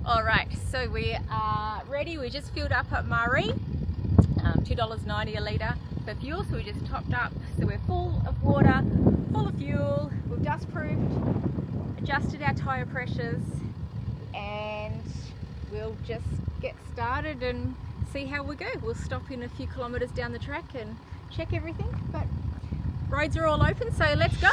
Alright, so we are ready. We just filled up at Marree, $2.90 a litre for fuel, so we just topped up. So we're full of water, full of fuel, we've dust proofed, adjusted our tyre pressures, and we'll just get started and see how we go. We'll stop in a few kilometres down the track and check everything, but roads are all open, so let's go.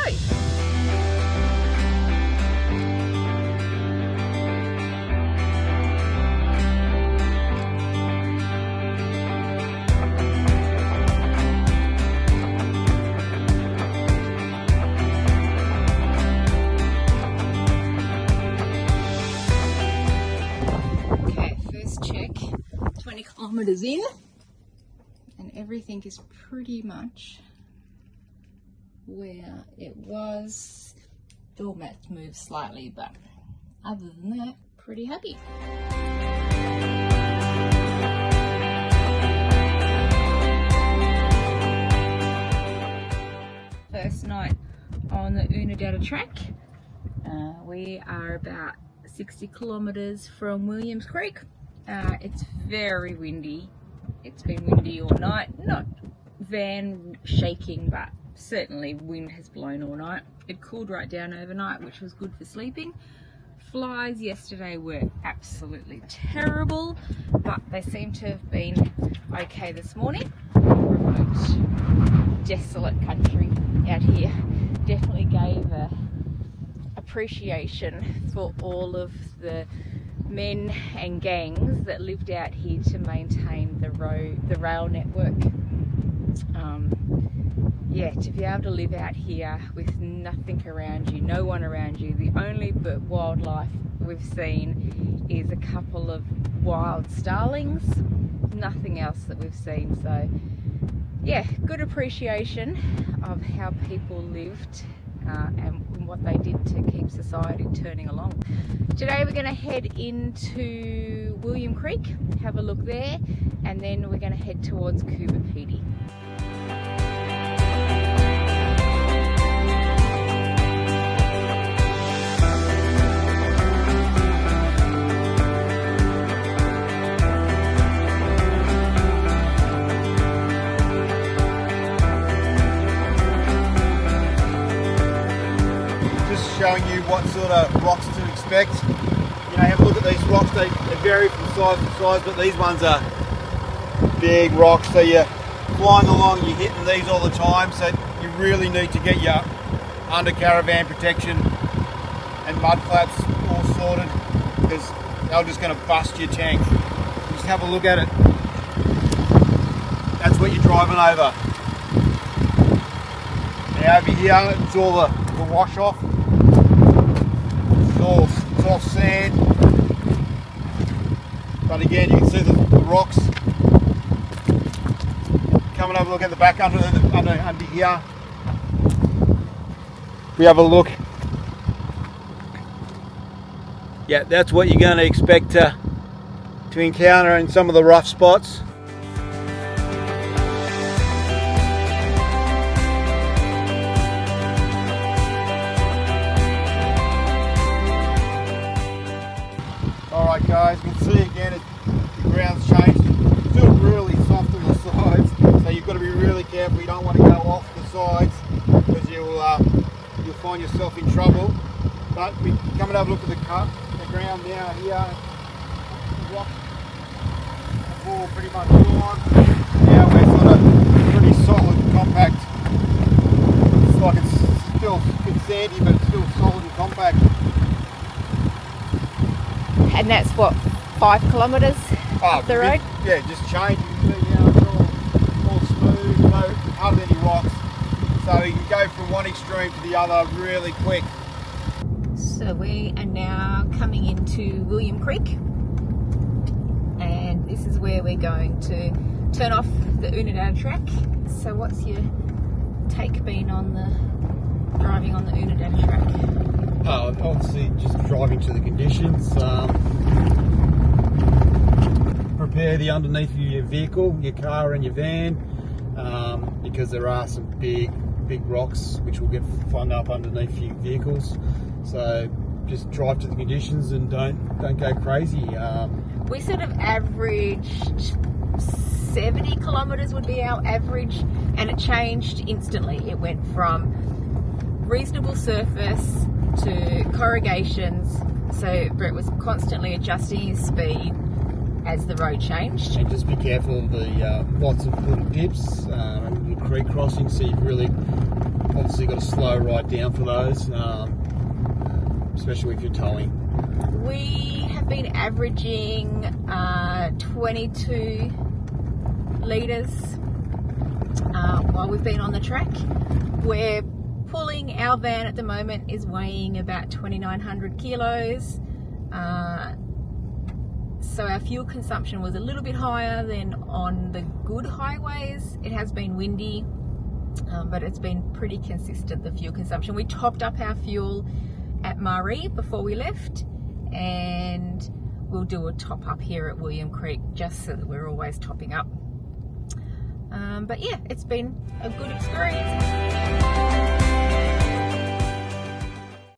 Check 20 kilometers in, and everything is pretty much where it was. Door mats moved slightly, but other than that, pretty happy. First night on the Oodnadatta Track. We are about 60 kilometers from Williams Creek. It's very windy. It's been windy all night. Not van shaking, but certainly wind has blown all night. It cooled right down overnight, which was good for sleeping. Flies yesterday were absolutely terrible, but they seem to have been okay this morning. Remote, desolate country out here definitely gave a appreciation for all of the men and gangs that lived out here to maintain the rail network. Yeah, to be able to live out here with nothing around you, no one around you, the only wildlife we've seen is a couple of wild starlings, nothing else that we've seen. So yeah, good appreciation of how people lived and what they did to keep society turning along. Today we're going to head into William Creek, have a look there, and then we're going to head towards Coober Pedy. Showing you what sort of rocks to expect. You know, have a look at these rocks. They vary from size to size, but these ones are big rocks. So you're flying along, you're hitting these all the time. So you really need to get your under caravan protection and mud flaps all sorted, because they're just going to bust your tank. Just have a look at it. That's what you're driving over. Now over here, it's all the wash off. It's all sand, but again you can see the rocks. Come and have a look at the back under here. If we have a look, yeah, that's what you're going to expect to encounter in some of the rough spots. Alright guys, you can see again the ground's changed. It's still really soft on the sides, so you've got to be really careful. You don't want to go off the sides, because you'll find yourself in trouble. But we come and have a look at the ground now here. The rocks are all pretty much gone. Now we're sort of pretty solid and compact. It's like it's still sandy, but it's still solid and compact. And that's what, 5 kilometres up the road? Yeah, just change. You can see now it's all smooth, no hardly any rocks. So you can go from one extreme to the other really quick. So we are now coming into William Creek, and this is where we're going to turn off the Oodnadatta Track. So what's your take been on the driving on the Oodnadatta Track? Obviously just driving to the conditions. Prepare the underneath of your vehicle, your car and your van, because there are some big rocks which will get flung up underneath your vehicles. So just drive to the conditions and don't go crazy. We sort of averaged 70 kilometres would be our average, and it changed instantly. It went from reasonable surface to corrugations, so Brett was constantly adjusting his speed as the road changed. And just be careful of the lots of little dips and little creek crossings, so you've really obviously got to slow right down for those, especially if you're towing. We have been averaging 22 litres while we've been on the track. We're pulling, our van at the moment is weighing about 2,900 kilos. So our fuel consumption was a little bit higher than on the good highways. It has been windy, but it's been pretty consistent, the fuel consumption. We topped up our fuel at Marree before we left, and we'll do a top up here at William Creek just so that we're always topping up. But yeah, it's been a good experience.